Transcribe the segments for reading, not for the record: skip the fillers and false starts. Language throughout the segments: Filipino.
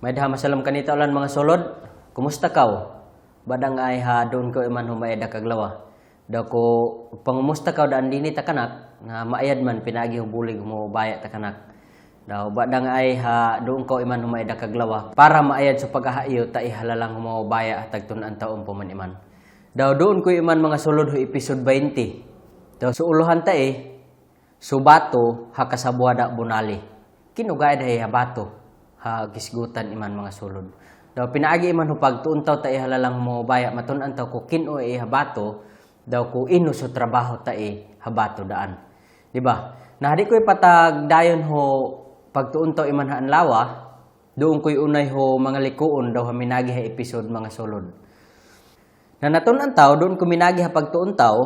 May daha masalam kanita ulan mga sulod. Kumusta kaw? Badang ay ha doon ko iman humayad kaglawa. Daw ko pangumusta kaw daan dini takanak nga maayad man pinagi hubulig mo baya takanak. Daw badang ay ha doon ko iman humayad kaglawa para maayad sa paghahayo ta ihalalang mo baya tagtun-an taon po man iman. Daw doon ko iman mga sulod ho episode 20. Daw suuluhan ta subato ha kasabuada bunali. Kinugay dahi habato. Ha gisgutan iman mga sulod. Daw pinaagi iman hupag tuuntaw ta ihalalang mo baya matun-an taw ko kino habato daw ko ino sa trabaho ta habato daan. Di ba? Nahadi ko'y patag dayon ho pagtuuntaw iman haan lawa doon ko'y unay ho mga likuon daw haminagi ha episode mga sulod. Na natun-an taw doon ko minagi ha pagtuuntaw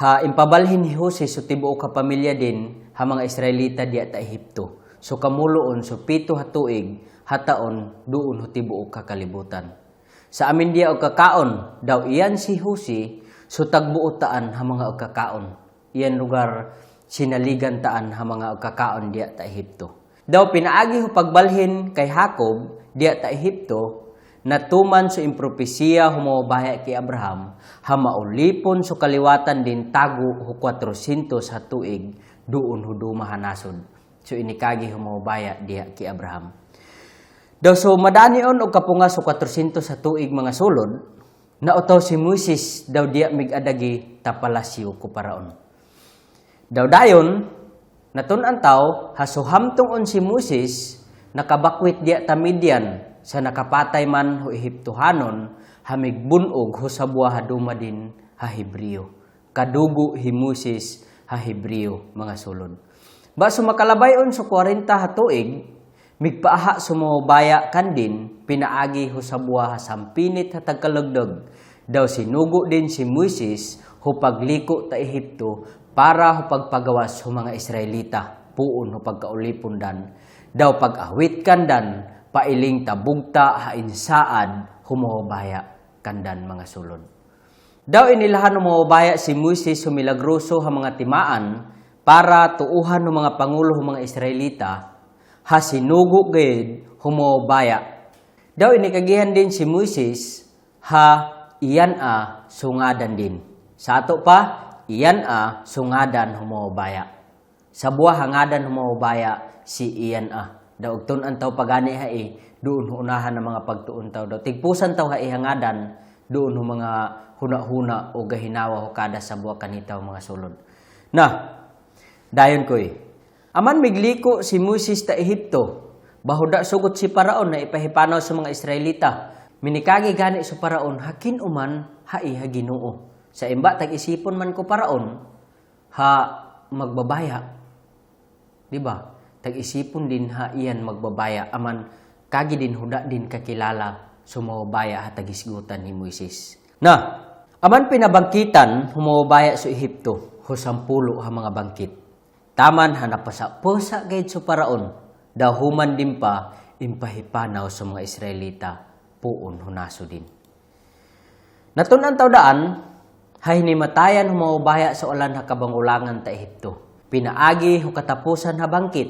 ha impabalhin ni Jose so tibuok ka pamilya din ha mga Israelita diya ta Ehipto. So kamuloon so 7 hatuig hataon doon ho tibuok kakalibutan. Sa amin diya og kakaon daw iyan si Jose so tagbuot taan ha mga og kakaon. Iyan lugar sinaligan taan ha mga og kakaon diya ta Ehipto. Daw pinaagi ho pagbalhin kay Jacob diya ta Ehipto natuman so impropesiya humobaya kay Abraham ha maulipon so kaliwatan din tago ho 400 hatuig doon ho dumahanason. So inikagi humobaya diya ki Abraham. Daw so madanion og kapunga so 400 sa tuig mga sulod, nautaw si Moses daw diya migadagi ta palasyo ko paraon. Daw dayon natun-an taw hasuhamtong si Moses nakabakwit diya ta Midian sa nakapatay man ho Ehiptohanon hamigbunog ho sa buha duma din ha Hebreo. Kadugo hi Moses ha Hebreo mga sulod. Ba sumakalabayon so 40 hatuig, migpaaha sumobaya kandin, pinaagi ho sa buha sampinit hatag kalagdag. Daw sinugo din si Moses ho pagliko ta Ehipto para ho pagpagawas ho mga Israelita, puon ho pagkaulipon dan. Daw pag-awit kandan, pailing tabugta hainsaad humobaya kandan mga sulod. Daw inilahan humobaya si Moses humilagroso ha mga timaan, para tuuhan ng mga pangulo ng mga Israelita, ha sinugo gayud humobaya. Daw inikagihan din si Moses, ha iyan sungadan din. Sa ato pa, iyan sungadan humobaya. Sa buha hangadan humobaya si iyan Daw tunan taw pagani ha doon unahan ng mga pagtuon taw. Daw tigpusan taw ha hangadan doon mga huna-huna o gahinawa ho kada sa buha kanitaw mga sulod. Dayon ko'y, aman migliko si Moses ta Ehipto, bahuda sugot si Paraon na ipahipanaw sa mga Israelita. Minikagi gani sa Paraon, hakin uman, ha Ginoo. Sa imba, tag-isipon man ko Paraon, ha magbabaya. Diba? Tag-isipon din ha iyan magbabaya, aman kagi din huda din kakilala sumobaya ha tagisgutan ni Moses. Aman pinabangkitan, humobaya sa Ehipto, ho 10 ha mga bangkit. Taman hanapasa-pusa gayud sa Paraon, daw human din pa impahipanaw sa mga Israelita, puon hunaso din. Natun-an taw daan, hahinimatayan humobaya sa ulan ha kabangulangan ta Ehipto. Pinaagi ho katapusan ha bangkit,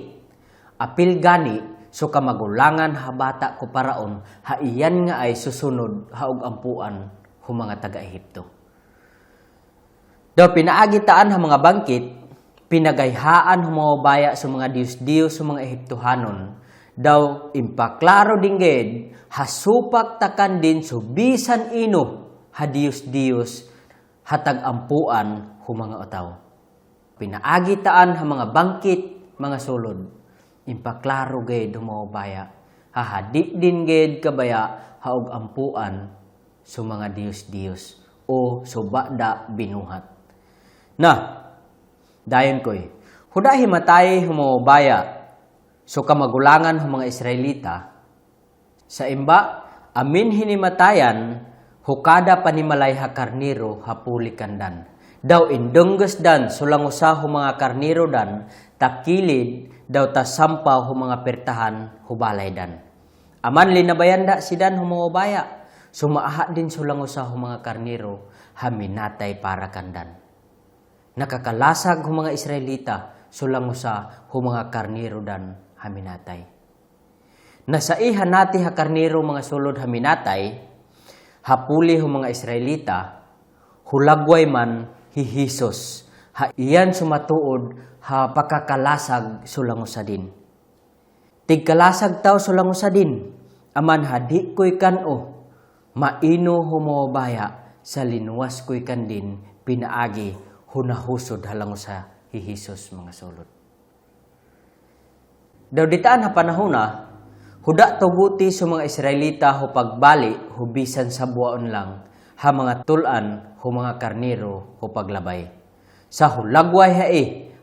apil gani so kamagulangan ha bata ko Paraon, ha iyan nga ay susunod ha og ampuan hu mga taga-Ehipto. Daw pinaagi taan ha mga bangkit, pinagayhaan humobaya sa mga Diyos-Diyos sa mga Ehiptohanon, daw impaklaro dingged, hasupak takan din so bisan ino, ha Diyos-Diyos, hatag ampuan humanga otaw. Pinaagi taan ha mga bangkit, mga sulod, impaklaro ged humobaya, hahadi din ged kabaya haog ampuan sa mga Diyos-Diyos o subada binuhat. Dayon ko'y, huda himatay humobaya, so kamagulangan ng mga Israelita, sa imba, amin hinimatayan, hukada panimalay ha karniro hapulikandan. Daw indunggas dan, sulangusa hu mga karniro dan, takilid, daw tasampaw hu mga pertahan hubalay dan. Aman linabayanda si dan humobaya, sumaaha din sulangusa hu mga karniro, haminatay para kandan. Nakakalasag hu mga Israelita sulang usa hu mga karniro dan haminatay. Nasa iha nati ha karnero mga sulod haminatay, hapuli ho mga Israelita, hulagway man hihisos, ha iyan sumatuod ha pakakalasag sulangusadin. Tigkalasag tao sulangusadin, aman hadi ko'y kano, maino humobaya sa linuwas ko'y kandin, pinaagi hunahusod halango sa hihisos mga sulod. Daw ditaan ha panahona, huda tuguti sa mga Israelita ho pagbali, hubisan sa buwaon lang, ha mga tulan, ho mga karniro, ho paglabay. Sa hulagway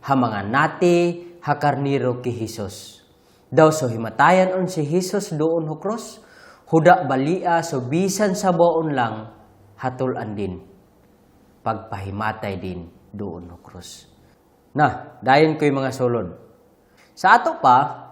ha mga nati, ha karniro ki Jesus. Daw so himatayan on si Jesus doon ho cross, huda balia so bisan sa buwaon lang, hatulan din. Pagpahimatay din doon ho cross. Dayon ko'y mga sulod. Sa ato pa,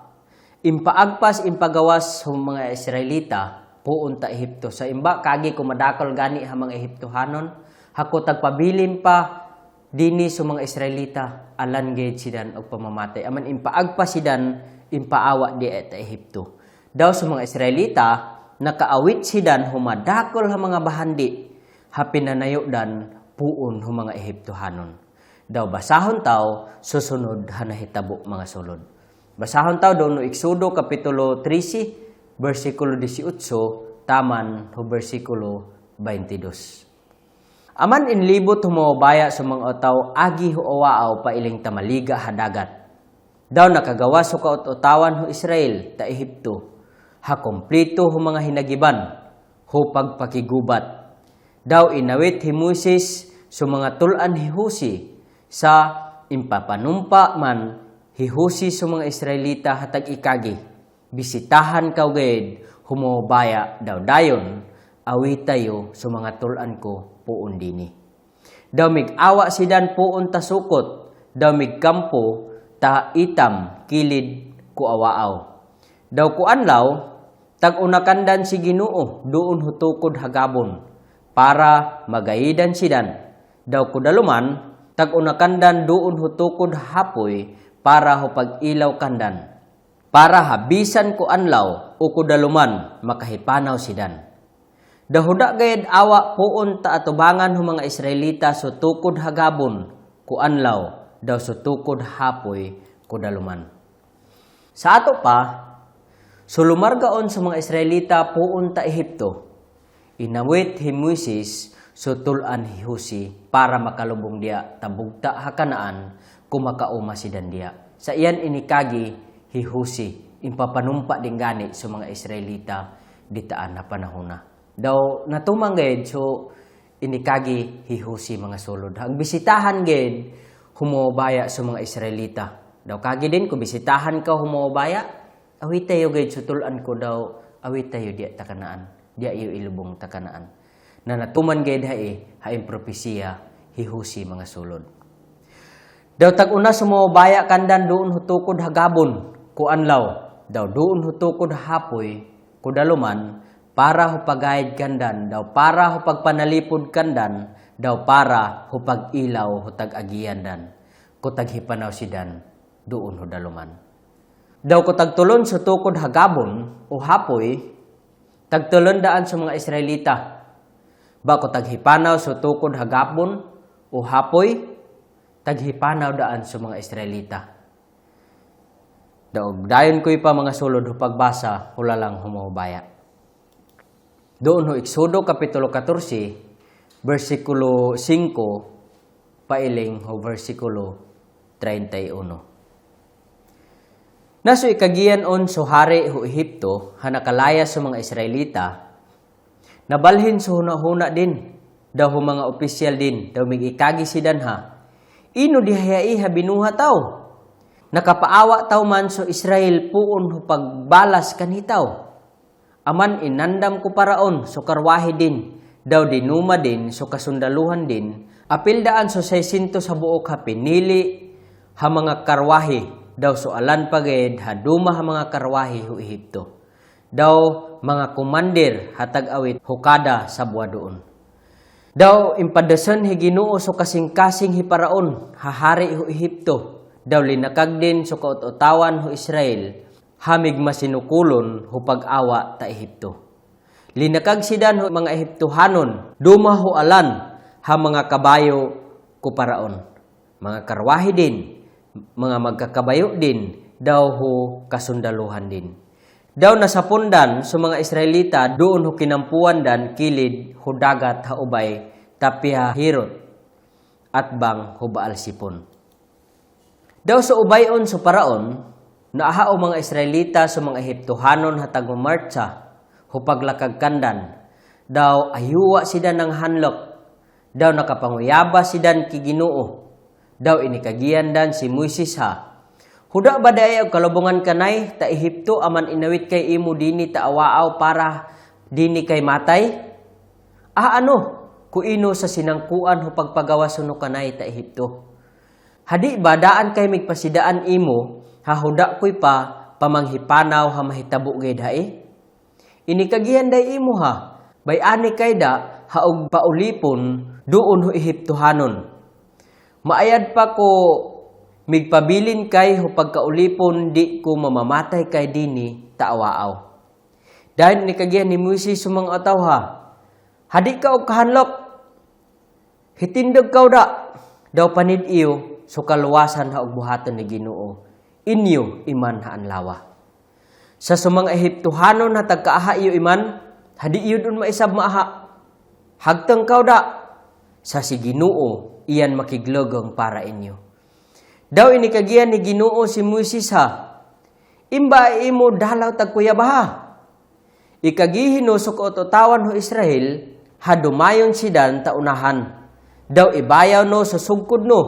impaagpas, impagawas ng mga Israelita, puunta Ehipto. Sa imba, kagi kumadakol gani ha mga Ehiptohanon, hako tagpabilin pa, dini sa mga Israelita, alan gayud sidan og pamamatay. Aman impaagpas sidan, impaawa di at Ehipto. Daw sa mga Israelita, nakaawit sidan, humadakol ha mga bahandi, ha pinanayo dan puun ha mga Ehiptohanon. Daw basahon tao, susunod ha nahitabo mga sulod. Basahon tao doon no Exodo Kapitulo 13, versikulo 18, taman ho versikulo 22. Aman inlibot humawabaya sa mga otaw, agi huawaaw pailing tamaliga hadagat. Daw nakagawa so kautawan ho Israel, ta Ehipto, ha kompleto ho mga hinagiban, ho pagpakigubat. Daw inawit hi Moses so mga tulan hihusi, sa impapanumpa man hihusi sa mga Israelita hatag ikagi, bisitahan kaugayed, humobaya daw dayon, awitayo sa mga tulan ko puun dini. Daw mig-awa sidan puun tasukot, daw migkampo ta itam kilid ku awaaw. Daw ku anlaw, tag unakandan si Ginoo doon hutukod hagabon, para magayidan sidan. Daw ku daluman, tag unakandan doon hutukod hapoy, para ho pag-ilaw kandan, para habisan ko anlaw o kudaluman makahipanaw sidan. Dahuda gayad awa puon ta atubangan ho mga Israelita so tukod hagabon ku anlaw, daw so tukod hapoy kudaluman. Sa ato pa, sulumargaon sa mga Israelita puon ta Ehipto, inawit hi Moises so tulan hihusi para makalubong dia tabugta ha Kanaan, kumakauma si Dandia. Sa iyan inikagi hihusi, impapanumpa din gani sa mga Israelita ditaan na panahona. Daw natumang gayud so inikagi hihusi mga sulod. Ang bisitahan gayud humobaya sa mga Israelita. Daw kagi din ko bisitahan ka humobaya, awit tayo gayud sutulan ko daw, awit tayo diya ta Kanaan, diya iyo ilubong ta Kanaan. Na natuman gayud haing propesiya hihusi mga sulod. Daw tag-una sumobaya kandan doon hutukod hagabon, ku anlaw, daw doon hutukod hapoy, kudaluman, para hupagayad kandan, daw para hupagpanalipod kandan, daw para hupag-ilaw hutag agiyan dan, kutag hipanaw sidan, doon hudaluman. Daw kutag tulon sa tukod hagabon, o hapoy, tagtulon daan sa mga Israelita, ba kutag hipanaw sa tukod hagabon, o hapoy, taghipanaw daan sa mga Israelita. Dayon ko'y pa mga sulod pagbasa, hula lang humubaya. Doon ho Exodo Kapitulo 14, versikulo 5, pailing ho versikulo 31. Naso ikagian on so hari ho Ehipto, hanakalaya sa mga Israelita, nabalhin sa huna-huna din, daw ho mga opisyal din, daw mig-ikagi sidan ha, ino dihayai ha binuha tao. Nakapaawa tao man so Israel puon ho pagbalas kanitaw. Aman inandam ko paraon so karwahi din. Daw dinuma din so kasundaluhan din. Apil daan so 600 sa buok ha pinili ha mga karwahi. Daw so alan pagayed ha duma ha mga karwahi ho Ehipto. Daw mga kumandir hatag awit hukada sa buwa doon. Daw impadasan hi Ginoo so kasing-kasing hi paraon hahari ho Ehipto. Daw linakag din so kautawan ho Israel hamig masinukulon hu pag-awa ta Ehipto. Linakag sidan hu mga Ehiptohanon, dumaho alan ha mga kabayo ko paraon. Mga karwahe din, mga magkakabayo din, daw ho kasundaluhan din. Daw nasapundan sa mga Israelita doon ho kinampuan dan kilid ho dagat ha ubay tapiha hirot at bang ho Baal Sipon. Daw sa ubayon sa paraon, naahao mga Israelita sa mga Ehiptohanon hatag marcha ho paglakag kandan. Daw ayuwa sida ng hanlok. Daw nakapanguyaba sidan ki Ginoo. Daw inikagian dan si Moises ha. Huda ba day og kalubungan kanay ta Ehipto aman inawit kay imo dini ta awaaw para dini kay matay? Ano? Kuino sa sinangkuan ho pagpagawas no kanay ta Ehipto. Hadi ba daan kay migpasidaan imo ha huda koy pa pamanghipanaw ha mahitabo gid hae? Inikagian day imo ha. Bayani kay da haog paulipon doon ho Ehiptohanon. Maayad pa ko migpabilin kay ho pagkaulipon di ko mamamatay kay dini taawaaw. Dahil nikagian ni Moises sumang ataw ha. Hadi ka og kahanlok. Hitindog kaw da. Daw panid iyo so kaluwasan ha og buhaton ni Ginoo. Inyo iman ha anlawa. Sa sumang Ehiptohanon na tagkaaha iyo iman, hadi iyo dun maisab maaha. Hagtang kaw da. Sa si Ginoo iyan makiglogong para inyo. Daw inikagian ni Ginoo si Moises ha. Imba imo dalaw tagkuyabaha. Ikagihino sukot otawan ho Israel, ha dumayon sidan taunahan. Daw ibayaw no sa sugkod no.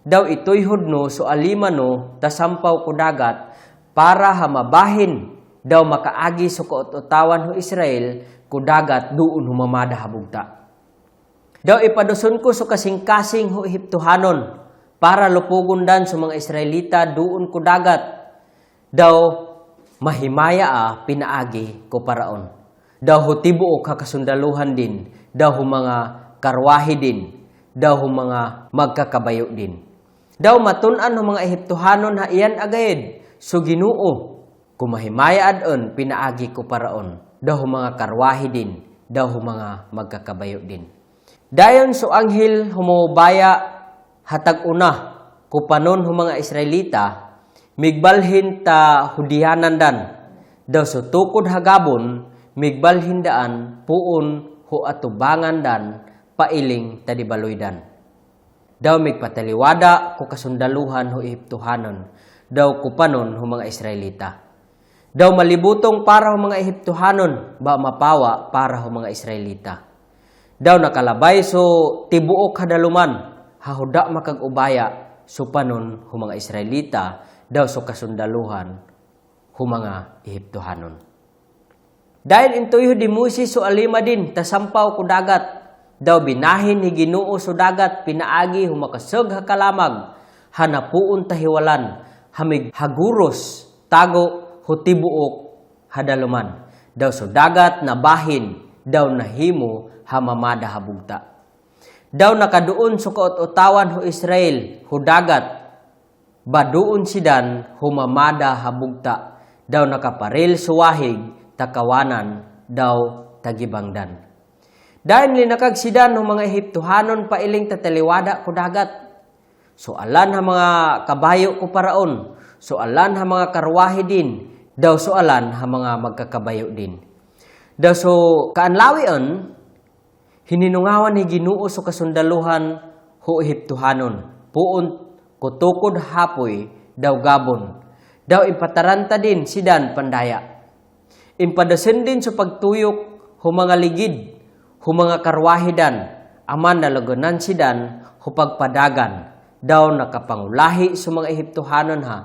Daw ituyhod no so alima no tasampaw ko dagat para ha mabahin. Daw makaagi sukot otawan ho Israel ko dagat doon humamada habugta. Daw ipaduson ko so kasing-kasing ho Ehiptohanon para lupugon dan sa mga Israelita doon ko dagat. Daw mahimaya pinaagi ko paraon. Daw ho tibuok kakasundaluhan din. Daw ho mga karwahe din. Daw ho mga magkakabayo din. Daw matun-an ho mga Ehiptohanon ha iyan agayed. So Ginoo kumahimaya adon pinaagi ko paraon. Daw ho mga karwahe din. Daw ho mga magkakabayo din. Dayon so anghel humubaya hatag una kupanon ho mga Israelita migbalhin ta hudihanan dan. Daw so tukod hagabon migbalhin daan puon ho atubangan dan pailing tadibaloy dan. Daw migpataliwada ko kasundaluhan ho Ehiptohanon. Daw kupanon ho mga Israelita. Daw malibutong para ho mga Ehiptohanon ba mapawa para ho mga Israelita. Daw nakalabay so tibuok hadaluman hahuda makag-ubaya so panon hu mga Israelita daw so kasundaluhan hu mga Ehiptohanon. Dahil intoy di Moises so alima din tasampaw ko dagat daw binahin ni Ginoo so dagat pinaagi hu makasug ha kalamag hanapuon tahiwalan hamig haguros tago hu tibuok hadaluman daw so dagat nabahin daw nahimo hamamada habugta. Daw nakaduon so kaot-otawan ho Israel hu dagat baduon sidan humamada habugta. Daw nakaparil suwahig takawanan daw tagibangdan. Dahil linakag sidan ho mga Ehiptohanon pailing tataliwada ko dagat. So alan ha mga kabayo ko paraon. So alan ha mga karwahe din. Daw so alan ha mga magkakabayo din. Daw so kaanlawion hininungawan ni Ginoo so kasundaluhan ho Ehiptohanon. Puon kutukod hapoy daw gabon. Daw ipataranta din sidan pandaya. Impadasen din sa pagtuyok ho mga ligid, ho mga karwahidan, aman nalagunan sidan ho pagpadagan. Daw nakapangulahi sa mga Ehiptohanon ha.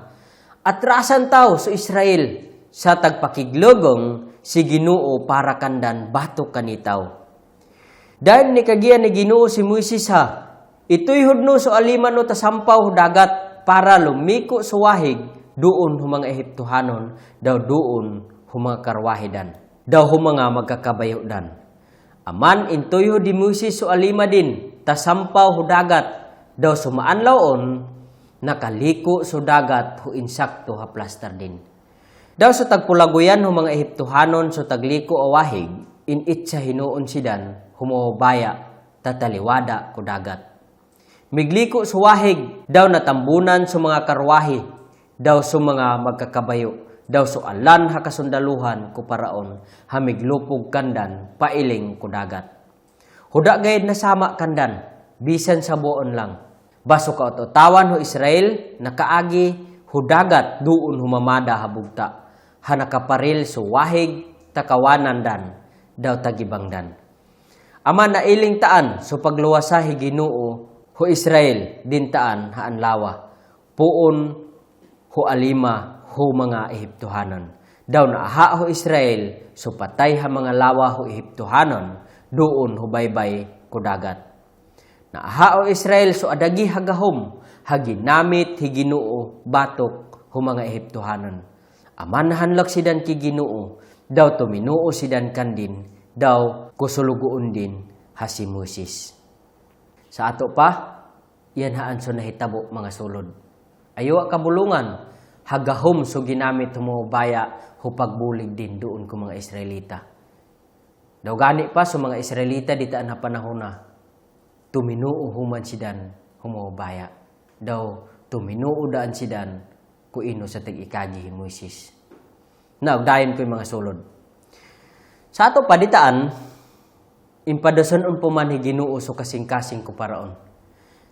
Atrasan taw sa Israel sa tagpakiglogong si Ginoo para kandan batok kanitaw. Dahil nikagian ni Ginoo si Moises ha, ito'y hudno so aliman o tasampaw dagat para lumiko sa wahig doon hu mga Ehiptohanon, daw doon hu mga karwahidan, daw hu mga magkakabayo dan. Aman intoy hu di Moises so alima din, tasampaw hu dagat, daw sumaanlawon, nakaliko so dagat hu insakto ha plaster din. Daw sa tagpulaguyan ho mga Ehiptohanon so tagliko o wahig, init sa hinuon sidan, humobaya, tataliwada ko dagat. Migliko sa wahig, daw natambunan sa mga karwahi, daw sa mga magkakabayo, daw sa alan hakasundaluhan ko paraon, hamiglupog kandan, pailing ko dagat. Huda gayad na sama kandan, bisan sa buon lang. Baso ka otawan ho Israel, nakaagi, hudagat duon humamada habugta. Hanakaparil so wahig, takawanan dan, daw tagibangdan. Ama na iling taan, so pagluwasahi Ginoo, ho Israel, din taan haan lawa. Puon, ho alima, ho mga Ehiptohanon. Daw na aha ho Israel, so patay ha mga lawa ho Ehiptohanon, doon ho baybay kudagat. Na aha ho Israel, so adagi hagahom, haginamit higinoo, batok ho mga Ehiptohanon. Aman hanlak sidan ki Ginoo, daw tuminuo sidan kandin, daw kusulugoon din ha si Moses. Sa ato pa, yan haan so nahitabo mga sulod. Ayaw kabulungan, hagahom so ginamit humubaya ho pagbulig din doon ko mga Israelita. Daw gani pa so mga Israelita ditaan na panahon na, tuminuo human sidan humubaya. Daw tuminuo daan sidan ku ino sa tag-ikagi Moises. Now, dayon ko yung mga sulod. Sa ato paditaan, impadason puman Ginoo so kasing-kasing ko paraon.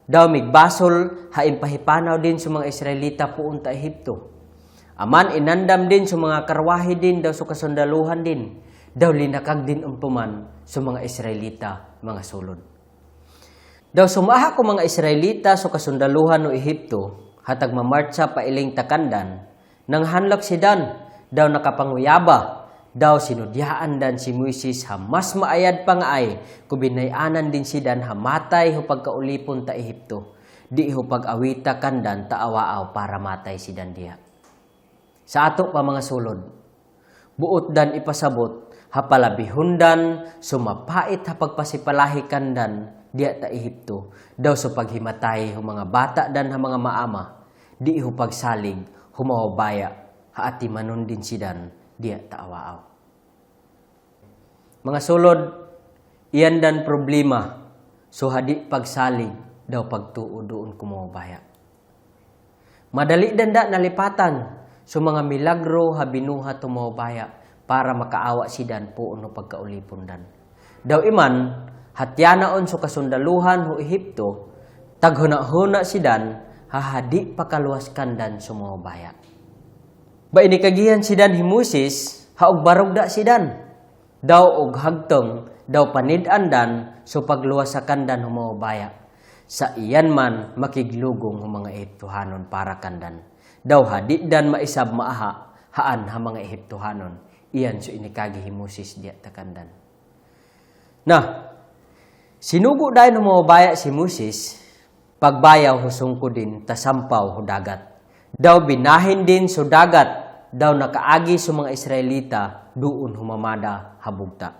Daw migbasol ha impahipanaw din sa mga Israelita puun ta Ehipto. Aman inandam din sa mga karwahi din daw so kasundaluhan din. Daw linakag din puman sa mga Israelita mga sulod. Daw sumaha ko mga Israelita so kasundaluhan no Ehipto, hatag mamartsa pailing takandan, nang hanlak si Dan, daw nakapanguyaba, daw sinudyaan dan si Moises ha mas maayad pa nga ay, kubinayanan din si Dan ha matay ho pagkaulipon ta Ehipto, di ho pag-awita kandan taawaaw para matay si Dan diha. Sa ato pa mga sulod, buot dan ipasabot, ha palabihundan, sumapait ha pagpasipalahi kandan, diya ta Ehipto, daw sa paghimatay ho mga bata dan ha mga maama, di ho pagsalig, humawabaya, haati manon din sidan, diya ta awaaw. Mga sulod, iyan dan problema, so hadi pagsalig, daw pagtuo doon kumawabaya. Madali danda nalipatan, so mga milagro ha binuhat humawabaya, para makaawa sidan po no pagkaulipon dan. Daw iman, hatyanaon so kasundaluhan ho Ehipto, taghuna-huna sidan, hahadi pakaluwas kandan sumawabaya. Ba inikagihan sidan hi Moses, haog barog da sidan. Daw og hagtong, daw panidandan, so pagluwas sa kandan humawabaya. Sa iyan man makiglugong ho mga Ehiptohanon para kandan. Daw hadi dan maisab maaha, haan ha mga Ehiptohanon. Iyan so inikagi hi Moses diya takandan. Nah, sinugo dahil humawabaya si Moses, pagbayaw husungko din, tasampaw ho dagat. Daw binahin din so dagat, daw nakaagi sa mga Israelita, doon humamada habugta.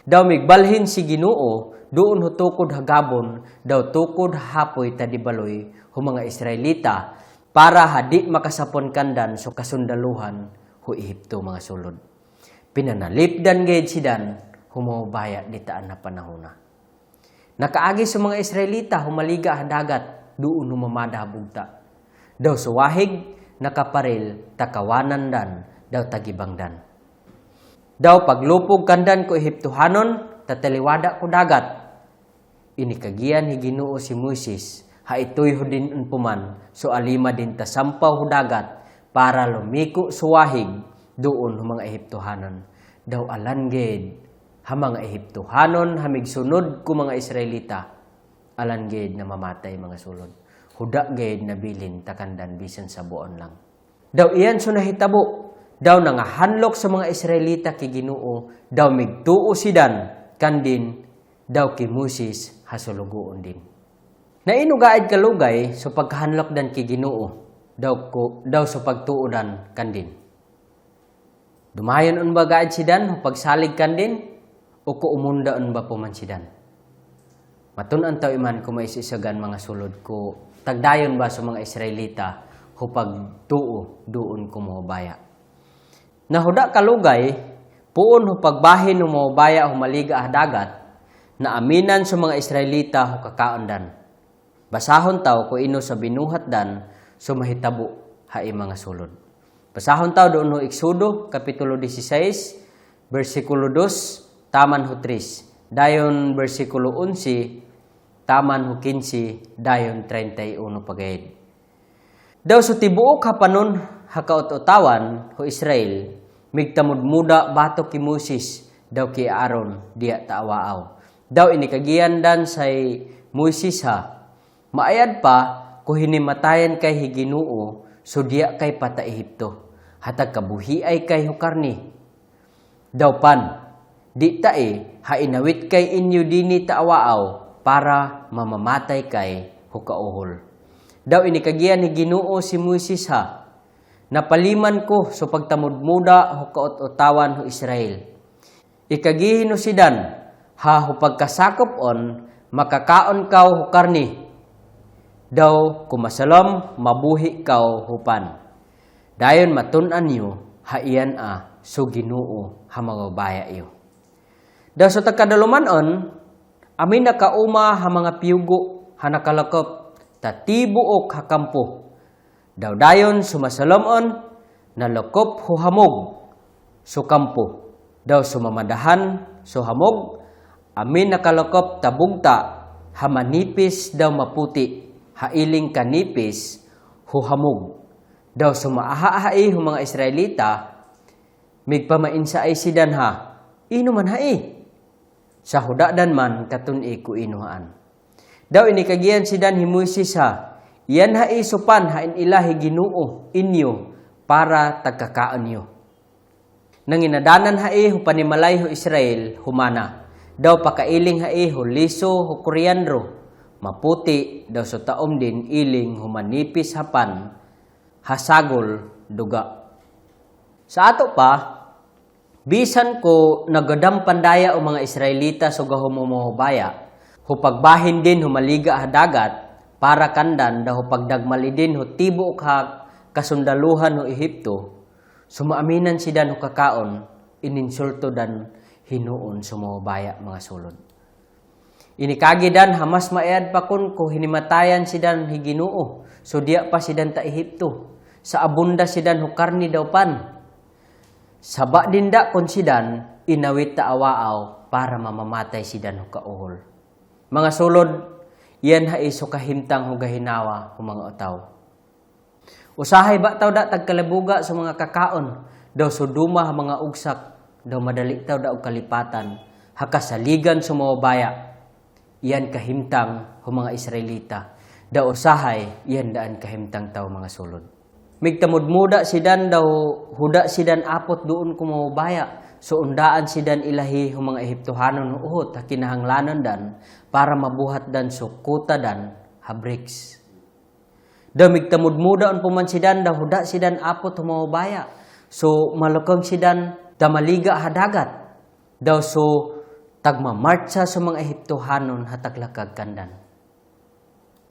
Daw migbalhin si Ginoo, doon ho tukod hagabon, daw tukod hapoy tadibaloy ho mga Israelita, para hadi makasapon kandan so kasundaluhan ho Ehipto mga sulod. Pinanalipdan gayud sidan, humawabaya ditaan na panahon na. Nakaagi sa mga Israelita, humaliga ha dagat, doon humamada habugta. Daw suwahig, nakaparil, takawanan dan, daw tagibangdan. Daw paglupog kandan ko Ehiptohanon, tataliwada ko dagat. Inikagian hi Ginoo si Moses, ha itoy ho din unpuman, so alima din tasampaw ho dagat, para lumiko suwahig, doon ho mga Ehiptohanon. Daw alangged, ha mga Ehiptohanon, hamigsunod ko mga Israelita, alangged na mamatay mga sulod. Huda gayud na bilin takandan bisan sa buon lang. Daw iyan so nahitabo, daw nangahanlok sa mga Israelita ki Ginoo, daw migtuo sidan, kandin, daw ki Moses hasulugoon din. Nainugaid kalugay so pagkahanlok dan ki Ginoo, daw so pagtuo dan kandin. Dumayon un ba gaid sidan, pagsalig kandin, o ko umunda un ba puman sidan. Matun-an taw iman ko maisisagan mga sulod ko, tagdayon ba sa mga Israelita, hupag tuo doon kumubaya. Nahuda kalugay, puon ho pagbahin ho mawabaya ho maliga dagat, na aminan sa mga Israelita ho kakaondan. Basahon taw ko ino sa binuhat dan sumahitabo hai mga sulod. Basahon taw doon ho Exodo, Kapitulo 16, versikulo 2, taman ho 3. Dayon versikulo 11, taman ho 15, dayon 31 pagayid. Daw so tibuok hapanon hakaot-otawan ho Israel, migtamudmuda bato ki Moses, daw ki Aaron, diya taawaaw. Daw inikagian dan say Moses ha, maayad pa ko hinimatayan kay higinoo, so diya kay pata Ehipto, hatag kabuhi ay kay hukarni. Daw pan, di tae, hainawit kay inyo dini taawaaw, para mamamatay kay hukauhol. Daw inikagian ni Ginoo si Moses ha, napaliman ko so pagtamudmuda ho kaot-otawan ho Israel. Ikagihin no sidan, ha ho pagkasakop on, makakaon kaw ho karni. Daw kumasalam, mabuhi kaw hupan. Dayon matun-an nyo, haiyan so Ginoo ha mababaya iyo. Daw so tagkadaluman on, amin nakauma ha mga piyugo ha nakalakop, tatibuok hakampo. Daw dayon sumasalomon, nalokop ho hamog, so kampo. Daw sumamadahan, so hamog, amin nakalokop tabugta, hamanipis daw maputi, hailing kanipis, ho hamog. Daw sumaaha-hai ho mga Israelita, migpamainsa ay sidan ha, ino man hai. Sa hudadan man katun-i ku inuhaan. Daw inikagian sidan hi Moises ha, iyan hai supan hain ilahi Ginoo inyo para tagkakaon nyo. Nang inadanan hai ho panimalay ho Israel humana, daw pakailing hai ho liso ho koreandro, maputi daw so taom din iling humanipis hapan, hasagol duga. Sa ato pa, bisan ko nagadam pandaya o mga Israelita so gahumumubaya, hupagbahin din humaliga dagat, para kandan daw pagdagmali din ho tibuok ha kasundaluhan ho Ehipto, sumaaminan sidan ho kakaon, ininsulto dan hinuon sumubaya mga sulod. Inikagidan hamas maayad pa kun ko hinimatayan sidan hi Ginoo, so diya pa sidan ta Ehipto, sa abunda sidan ho karni daw pan. Saba dinda kon sidan, inawit ta awaaw, para mamamatay sidan ho kauhol. Mga sulod, yan hai so kahimtang hugahinawa ng mga otaw. Usahay ba taw da tagkalabuga sa mga kakaon, daw suduma mga ugsak, daw madali taw da og kalipatan, hakasaligan sa mga baya. Yan kahimtang ng mga Israelita, daw usahay, yan daan kahimtang taw mga sulod. Migtamudmuda sidan daw, huda sidan apot doon kumabaya, so undaan sidan ilahi humang Ehiptohanon uhot kinahanglanon dan para mabuhat dan sukuta dan habriks. Daw migtamudmuda on puman sidan daw huda sidan apot humabaya, so malukong sidan damaliga hadagat. Daw so tagmamartsa sa mga Ehiptohanon hataglakag kandan.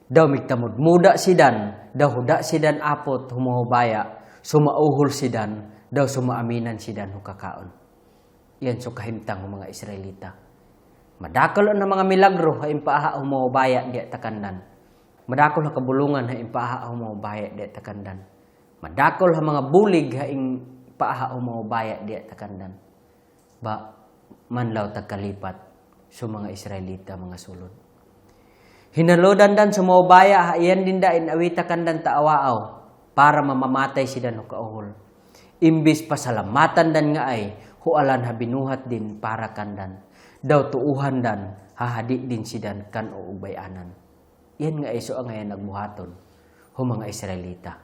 Daw migtamudmuda sidan, daw huda sidan apot humabaya, so mauhol sidan, daw sumaaminan sidan hukakaon. Yan so kahimtang ng mga Israelita. Madakol na mga milagro ha impaaha humabaya di takandan. Madakol ha kabulungan ha impaaha humabaya di takandan. Madakol ha mga bulig ha impaaha humabaya di takandan. Ba manlaw tagkalipat so mga Israelita mga sulod. Hinalodan dan sumobaya ha iyan din da inawita kandan taawaaw para mamamatay sidan ho kauhol. Imbis pasalamatan dan nga ay hualan ha binuhat din para kandan. Daw tuuhan dan hahadi din sidan kan o ubayanan. Yan nga iso ang ngayon nagbuhaton ho mga Israelita.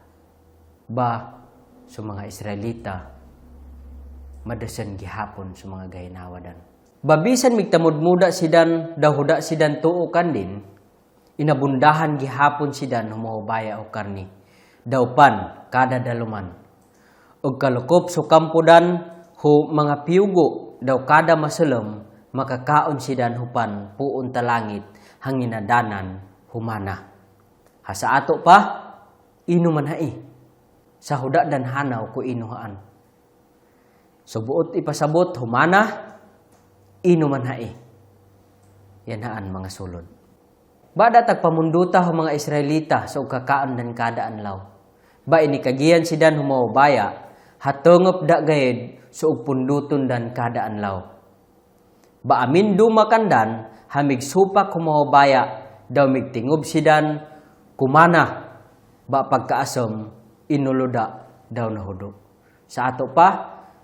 Ba so mga Israelita madasan gihapon sa mga gahinawadan. Babisan migtamudmuda sidan daw huda sidan tuukan din, inabundahan gihapon sidan humabaya o karni. Daw pan kada daluman. Og kalukop so kampudan ho mga piyugo daw kada masulom makakaon sidan hupan puun talangit hanginadanan humana. Ha sa ato pa inuman hai sa huda dan hanaw ko inuhaan. So buot ipasabot humana inuman hai. Yan haan mga sulod. Bada tagpamunduta ho mga Israelita sa ukakaan dan kadaan law. Ba ini kagiyan sidan humawabaya hatungop da gayed sa upunduton dan kadaan law. Ba amin dumakandan hamig supak humawabaya daw migtingob sidan kumana ba pagkaasom inuluda daw nahudo. Sa ato pa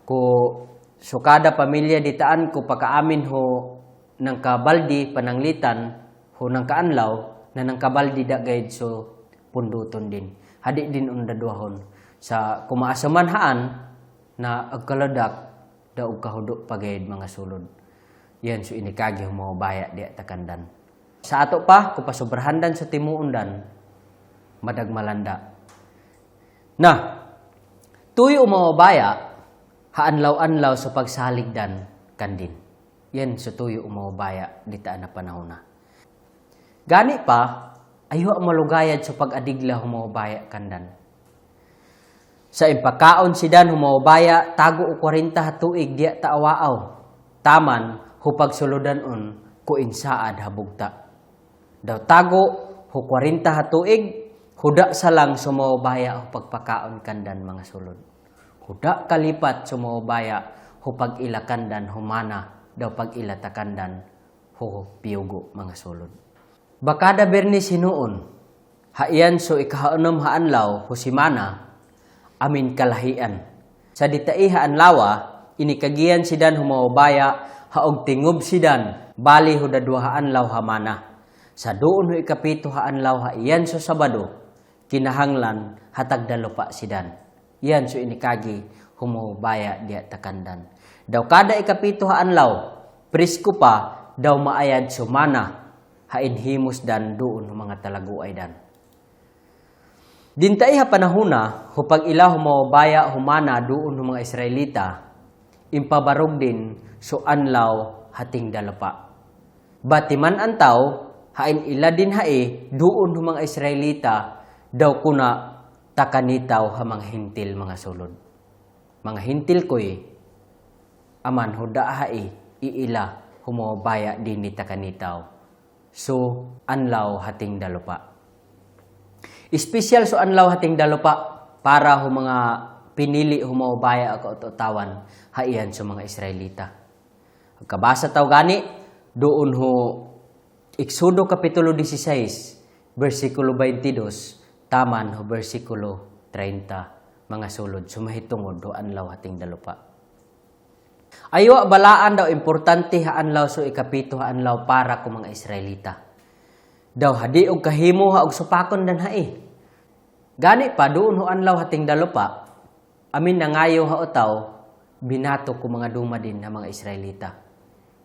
ko sukada pamilya ditaan ko pakaamin ho ng kabaldi pananglitan ho nang kaanlaw na nang kabaldi da gayud so punduton din. Hadi din undaduhon sa kumaasaman haan na agkaladak da og kahudo pagayud mga sulod. Yan so inikagi mo baya di takandan. Sa ato pa kupasubrahandan sa timuundan madagmalanda. Na tuyo umawabaya haanlaw-anlaw sa pagsaligdan kandin. Yan sa tuyo umawabaya ditaan na panahon na. Gani pa, ayo malugayad sa pag-adigla humawabaya kandan. Sa impakaon sidan humawabaya, tago o 40 hatuig diya taawaaw. Taman, hupag suludanon ko insaad habugta. Daw tago, hu 40 hatuig, huda sa lang sumawabaya hupag pakaon kandan mga sulod. Huda kalipat sumawabaya hupag ilakandan humana, daw pag ilatakandan hu piyugo mga sulod. Bakada bernis hinuon, haiyan so ikahaonom haanlaw husimana, amin kalahian. Sa ditai haanlawa, inikagiyan sidan humawabaya, haog tingob sidan, bali hudadwa haanlaw hamana. Sa doon ho ikapito haanlaw haiyan so sabado, kinahanglan hatag dalupa sidan. Yan so inikagi humawabaya diya takandan. Daw kada ikapito haanlaw, prisko pa, daw maayad sumana, hain himos dan doon mga talaguay dan. Dintay ha panahuna, hupag ila humawabaya humana doon mga Israelita, impabarog din so anlaw hating dalapa. Batiman antaw, hain ila din hae doon mga Israelita, daw kuna takanitaw ha mga hintil mga sulod. Mga hintil ko'y, aman huda hae, iila humawabaya din ni takanitaw. So, anlaw hating dalupa. Espesyal so anlaw hating dalupa para ho mga pinili humawabaya ako tawan haiyan sa mga Israelita. Kabasa taw gani, doon ho Exodo Kapitulo 16, versikulo 22, taman ho versikulo 30, mga sulod. Sumahitungod do anlaw hating dalupa. Aywa balaan daw importante haanlaw so ikapito haanlaw para ko mga Israelita. Daw hadi og kahimo ha og supakon dan hae. Gani pa doon ho anlaw hating dalupa. Amin nangayo ha utaw binato ko mga duma din na mga Israelita.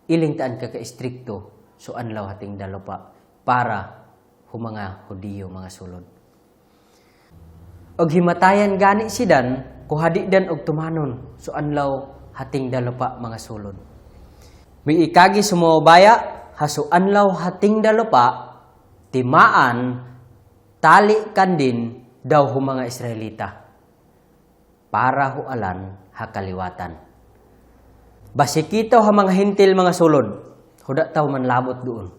Iling taan ka ka-istrikto so anlaw hating dalupa para ho mga Hudiyo mga sulod. Og himatayan gani sidan ko hadi dan og tumanon so anlaw hating dalupa mga sulod. May ikagi sumawabaya, hasuan law hating dalupa, timaan, tali kandin daw hu mga Israelita. Para hualan hakaliwatan. Basikitaw ha mga hintil mga sulod, huda taw man labot doon.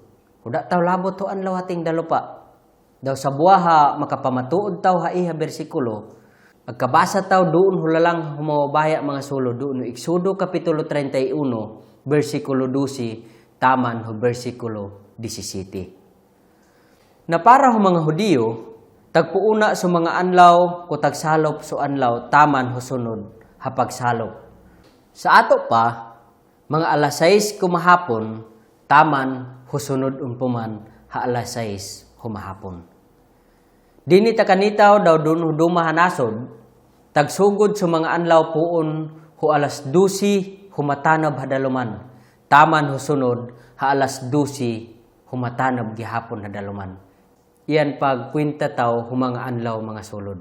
Huda taw labot huan law hating dalupa. Daw sa buwaha makapamatuod taw haiha bersikulo, agkabasa taw doon hulalang humawabaya mga sulod doon. Exodo Kapitulo 31, versikulo 12, taman ho versikulo 17. Na para ho mga Hudiyo, tagpuuna sa mga anlaw ko tagsalop so anlaw, taman ho sunod hapagsalop. Sa ato pa, mga alas 6 kumahapon, taman ho sunod umpuman ha alas 6 humahapon. Dini takanitaw daw doon dumahanasod, tagsugod sa mga anlaw puon hu alas 12 humatanab hadaluman. Taman ho sunod ha alas 12 humatanab gihapon hadaluman. Iyan pagkwinta taw hu mga anlaw mga sulod.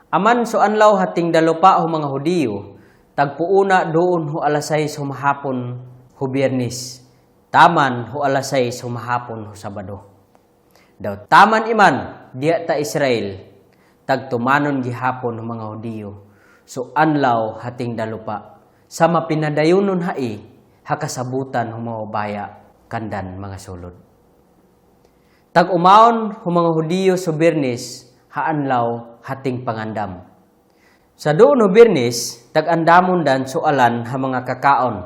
Aman so anlaw hating dalupa hu mga Hudiyo, tagpuuna doon hu alas 6 humahapon hu Biyernes. Taman hu alas 6 humahapon hu Sabado. Daw taman iman diya ta Israel, tagtumanon gihapon ng mga Hudiyo. So anlaw hating dalupa, sama pinadayunon hai hakasabutan humawabaya kandan mga sulod. Tag umaon humanga Hudiyo sa Bernes haanlaw hating pangandam. Sa doon ho Bernes tag andamon dan sualan ha mga kakaon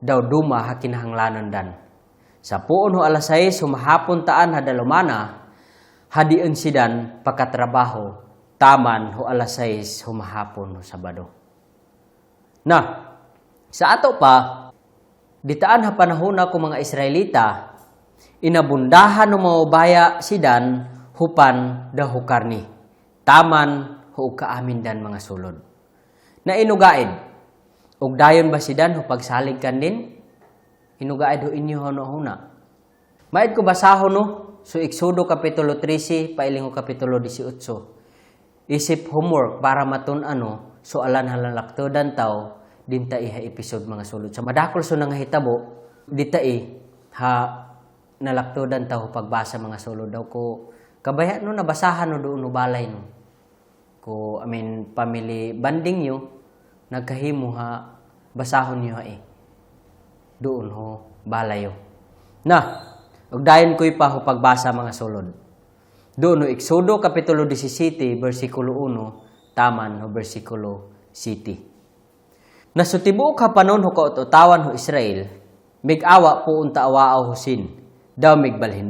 daw duma ha kinahanglanon dan. Sa puon ho alas 6 humahapon taan ha dalumana hadiun sidan pakatrabaho taman ho alas 6 humahapon ho Sabado. Na sa ato pa, ditaan ha panahon ko mga Israelita, inabundahan ng mga baya sidan hupan dahukarni. Taman hu kaamin dan mga sulod. Na inugaid, ug dayon ba sidan hu pagsalig kan din? Inugaid ho inyo huna. Maid ko basahon no, so Exodo Kapitulo 13, pailing ho Kapitulo 18. Isip homework para matun so alan halalaktodan tao, dinta iha episode mga sulod. Sa madakol so nang hitabo, dita ha nalaktodan tao pagbasa mga sulod daw ko kabaya no nabasahan no doon no balay no. Ko family banding nyo nagkahimo ha basahon nyo doon ho balay yo. Na ug dayon ko'y pa ho pagbasa mga sulod. Doon no Exodo Kapitulo 17 versikulo 1 taman no versikulo 7. Nasutibo ka panon ho kautawan ho Israel, mig-awa po unta awaaw husin, daw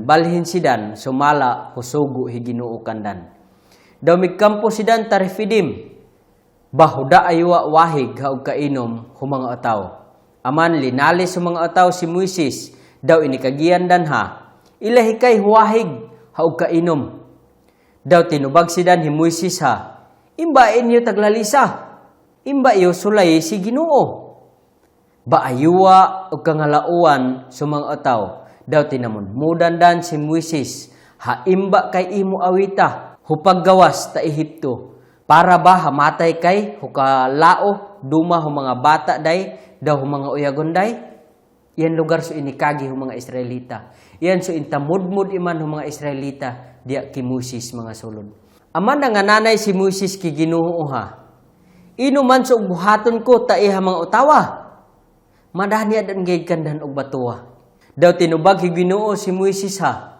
balhin sidan, sumala husugo higinoo kandan. Daw migkampo sidan tarifidim, bahuda aywa wahig haug kainom humanga ataw. Aman linalis humanga ataw si Moises, daw inikagian dan ha, ilahi kay huwahig haug kainom. Daw tinubag sidan hi Moises ha, imbain niyo taglalisa. Imba iyo sulay si Ginoo. Baayuwa o kangalauan sumang ataw. Daw tinamudmudan dan si Moises. Ha imba kay imo awita. Hupaggawas ta Ehipto. Para ba hamatay kay hukalao duma hu mga bata day. Daw hu mga uyagon day. Yan lugar so inikagi hu mga Israelita. Yan so intamudmud iman hu mga Israelita. Diya ki Moises mga sulod. Aman nga nanay si Moises ki Ginoo ha. Ino man sa buhaton ko ta iha mga utawa. Madani adan gaykan dan og batuwa. Daw tinubag hi Ginoo si Moises ha.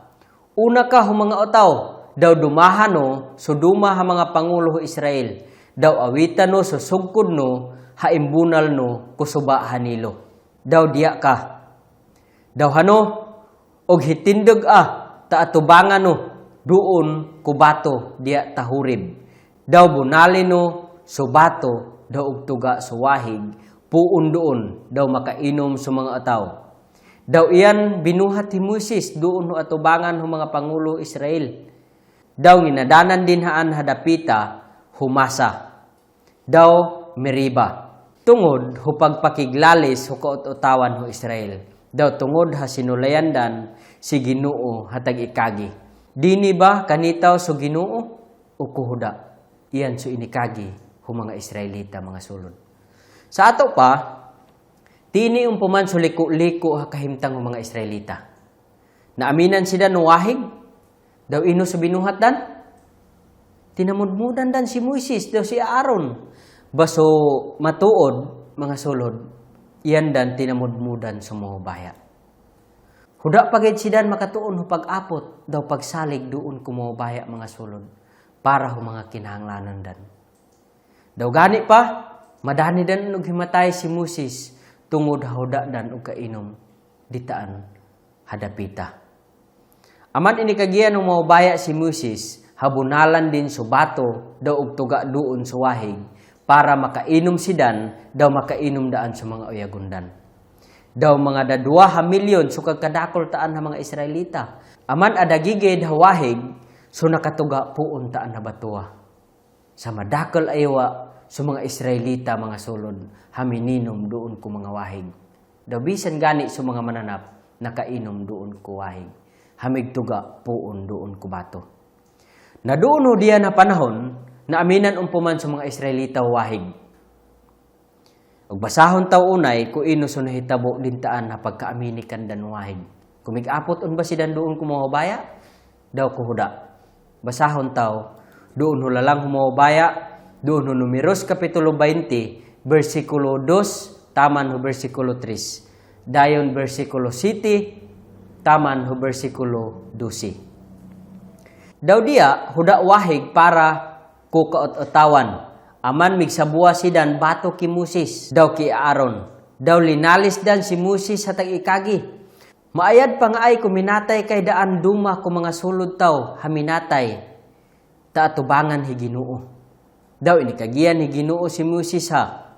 Una ka hu mga utaw, daw dumahan no, so duma ha mga pangulo ho Israel. Daw awitan no, so sugkod no, ha imbunal no, kusuba hanilo. Daw diya ka. Daw hano, og hitindog ta atubangan no, doon kubato diya tahurib. Daw bunali no, subato daw og tuga sa wahig, puon doon daw makainom sa mga ataw. Daw iyan binuhat ni Moises doon ho atubangan ho mga pangulo Israel. Daw ginadanan din haan hadapita humasa. Daw Meriba. Tungod ho pagpakiglalis ho kautawan ho Israel. Daw tungod ha sinulayandan si Ginoo hatag ikagi. Dini ba kanitaw so Ginoo o kuhuda? Iyan so inikagi mga Israelita, mga sulod. Sa ato pa, tini puman suliko-liko kahimtang mga Israelita. Naaminan sila no wahig, daw ino sa binuhat dan, tinamudmudan dan si Moises, daw si Aaron. Baso matuod, mga sulod, iyan dan tinamudmudan sa mga baya. Huda pagid sidan makatuon ho pag-apot, daw pagsalig doon kumabaya mga sulod, para ho mga kinahanglanan dan. Daw gani pa, madani dan og himatay si Moises tungod huda dan og kainom ditaan hadapita. Aman inikagian ng mawabaya si Moises, habunalan din subato daw og tuga doon sa wahig para makainom sidan, daw makainom daan sa mga uyagundan. Daw mga dadwa milyon so kagkadakol taan ng mga Israelita. Aman adagigid hawahig so nakatuga puon taan na batuwa. Sa madakol aywa so mga Israelita, mga sulod, hamininom doon ko mga wahig. Daw bisan gani so mga mananap, nakainom doon ko wahig. Hamig tuga puon doon ko bato. Na doon ho diyan na panahon, na aminan umpuman sa mga Israelita wahig. Ug basahon taw unay, kung ino so nahitabo dintaan na pagkaamini kandan wahig. Kumig-apot ba sidan doon ko mga baya? Daw ko huda. Basahon taw, doon ho lalang humawabaya, doon ho Numeros Kapitulo 20, versikulo 2 taman ho bersikulo 3. Dayon bersikulo 7, taman ho bersikulo 12. Daw dia huda wahig para ku kaot-otawan. Aman migsabuwa sidan bato ki Moses. Daw ki Aaron. Daw linalis dan si Moses sa tag-ikagi. Maayad pa nga ay kuminatay kay daan duma ko mga sulod taw haminatay. Taatubangan hi Ginoo. Daw inikagian ni Ginoo si Moses ha.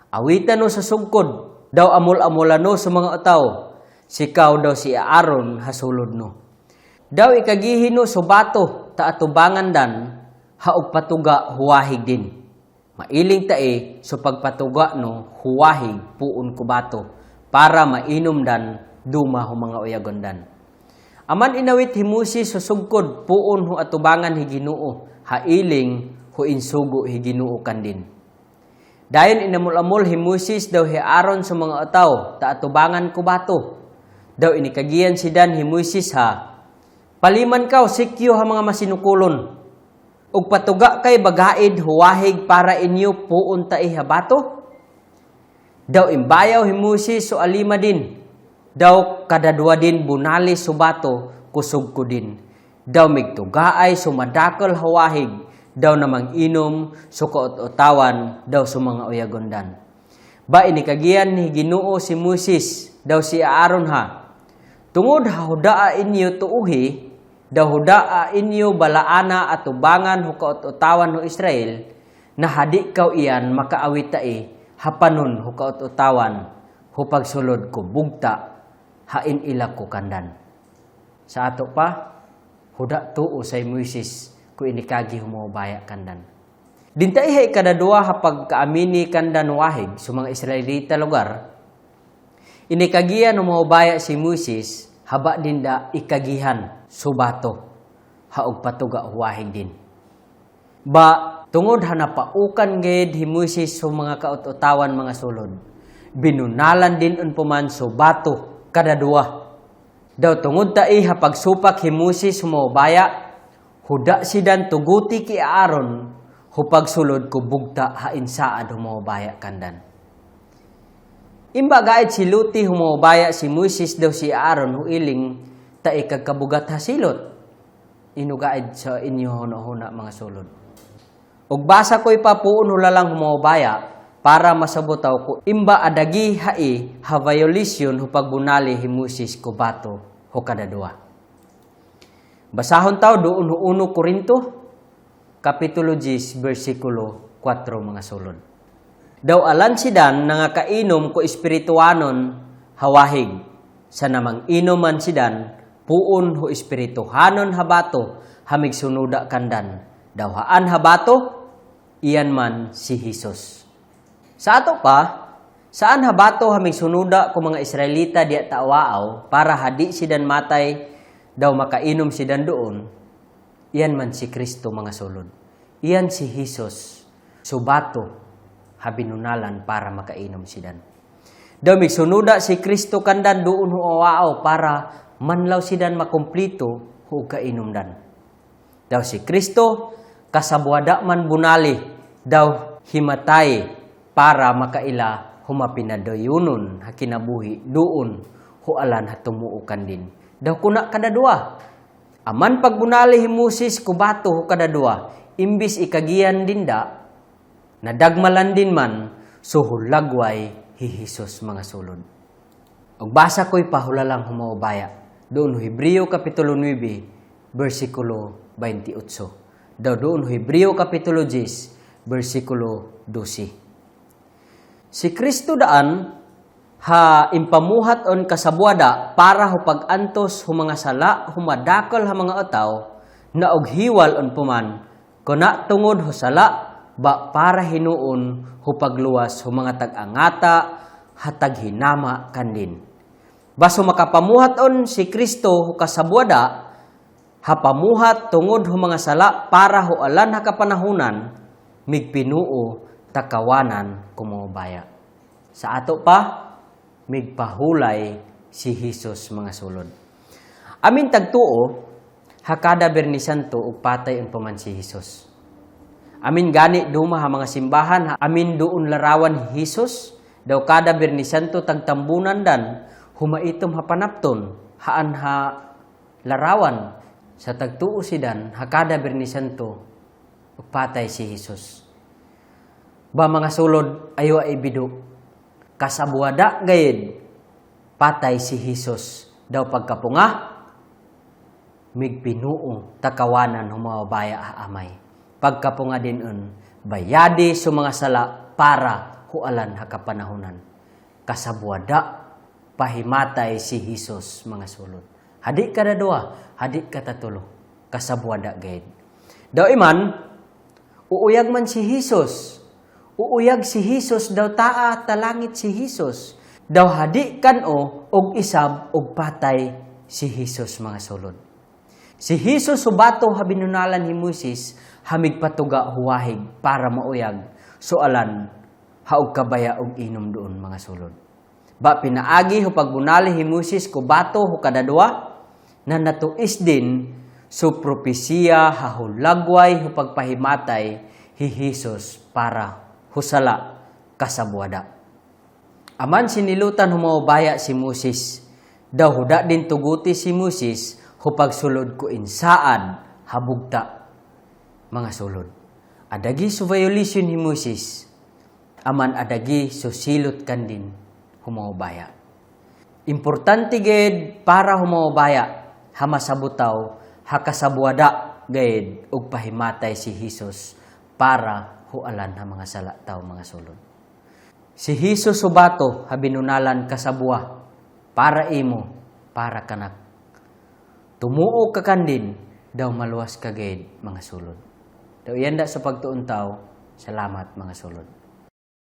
Awitan no sa sugkod. Daw amol-amolano sa mga otaw. Sikaw daw si Aaron hasulod no. Daw ikagihin no so bato taatubangan dan haog patuga huwahig din. Mailing tae so pagpatuga no huwahig puon ko bato para mainom dan duma ho mga uyagondan. Aman inawit hi Moses so sugkod puon ho atubangan hi Ginoo hailing ho insugo hi Ginoo kandin. Dayon inamol-amol hi Moses daw hi Aaron sa mga otaw taatubangan ko bato. Daw inikagian si dan hi Moses ha. Paliman kaw sikyo ha mga masinukulon. Ug patuga kay bagaid huwahig para inyo puon ta ha bato. Daw imbayaw hi Moses so alima din. Daw kadadwa din bunali so bato kusog ko din. Daw migtugaay so madakol huwahig. Daw namang inom so kaot-otawan daw so mga uyagondan. Ba inikagian ni Ginoo si Moses daw si Aaron ha. Tungod hudaa inyo tuuhi, daw hudaa inyo balaana at tubangan ho kaot-otawan ho Israel, na hadi kaw iyan makaawit tae hapanon ho kaot-otawan ho pagsulod ko bugta hain ila ko kandan. Sa ato pa, huda tuo say Moises ko inikagi humobaya kandan. Dintay kadadua hapag kaamini kandan wahig sa mga Israelita lugar, inikagihan humobaya si Moises haba dinda ikagihan subato haog patuga wahig din. Ba tungod hanapaukan gayud hi Moises sa mga kaot-otawan mga sulod, binunalan din unpuman subato kadadua. Daw tungod tae hapag supak hi Moses humobaya, huda sidan tuguti ki Aaron hupag sulod ko bugta hain saad humobaya kandan. Imbagaid si Luti humobaya si Moses daw si Aaron huiling tae kagkabugat hasilot. Inugaid sa inyo huna mga sulod. Ug basa ko'y papuon hulalang humobaya para masabutaw ko imba adagi hai ha violation ho pagbunali hi Moses ko bato ho kadadua. Basahon taw doon ho 1 Korinto kapitulo 10 bersikulo 4 mga sulod. Daw alan sidan nangakainom ko espirituanon hawahig sa namang inuman sidan puon ho espirituhanon habato hamig sunuda kandan. Daw haan habato iyan man si Jesus. Sa ato pa, saan habato hamig sunuda ko mga Israelita diya tawaaw para hadi sidan matay daw makainom sidan doon, iyan man si Kristo mga sulod. Iyan si Jesus, subato habinunalan para makainom sidan. Daw mig sunuda si Kristo kandan doon huawaaw para manlaw sidan makumplito hu kainomdan. Daw si Kristo kasabwada man bunali, daw himatay para makaila humapinadoyunon hakinabuhi doon hualan hatumuukan din. Daw kuna kadadua. Aman pagbunali hi Moses kubato ho kadadua, imbis ikagian dinda, nadagmalan din man suhulagway hi Jesus mga sulod. Og basa ko'y pahulalang humobaya. Doon Hebreo kapitulo 9 bersikulo 28. Daw doon Hebreo kapitulo 10 bersikulo 12. Si Kristo daan ha impamuhat on kasabwada para hupag antos humanga sala humadakol ha mga otaw na og hiwal on puman kuna tungod ho sala ba para hinuon hupagluwas humanga tag-angata hatag hinama kandin. Baso makapamuhat on si Kristo hu kasabwada hapamuhat tungod humanga sala para ho alan ha kapanahunan migpinuo takawanan kumobaya. Sa ato pa, migpahulay si Jesus mga sulod. Amin tagtuo, hakada Berni Santo ug patay ang paman si Jesus. Amin gani duma ha mga simbahan, amin doon larawan Jesus, Daw kada Birni Santo tagtambunan dan humaitom hapanapton haan ha larawan sa tagtuo sidan hakada Birni Santo patay si Jesus. Ba mga sulod ayo ay bidu kasabuada gayed patay si Jesus daw pagkapunga migpinuo takawanan humawabaya amay pagkapunga dinon bayadi sa mga sala para hualan hakapanahunan kasabuada pahimatay si Jesus mga sulod. Hadi kada dua, hadi katatulo kasabuada gayed. Daw iman uuyag man si Jesus. Uuyag si Jesus daw taa talangit si Jesus. Daw hadi kan-o og isab og patay si Jesus mga sulod. Si Jesus subato habinunalan ni Moises hamig patuga huwahig para mauyag sualan haog kabaya og inom doon mga sulod. Ba pinaagi hu pagbunali hi Moises ko bato hu kadadua na natuis din so propesiya hahulagway hu pagpahimatay hi Jesus para husala kasabuada. Aman sinilutan humawabaya si Moses, daw huda din tuguti si Moses hupag sulod ko insaan habugta mga sulod. Adagi so violation ni Moses, aman adagi so silot kan din humawabaya. Importante gayed para humawabaya hamasabutaw hakasabuada gayed ug pahimatay si Jesus para hualan ha mga sala taw mga sulod. Si Jesus subato habinunalan kasabuah para imo, para kanak. Tumuo ka kandin, daw maluwas ka gayed mga sulod. Daw yanda sa pagtuon taw, salamat mga sulod.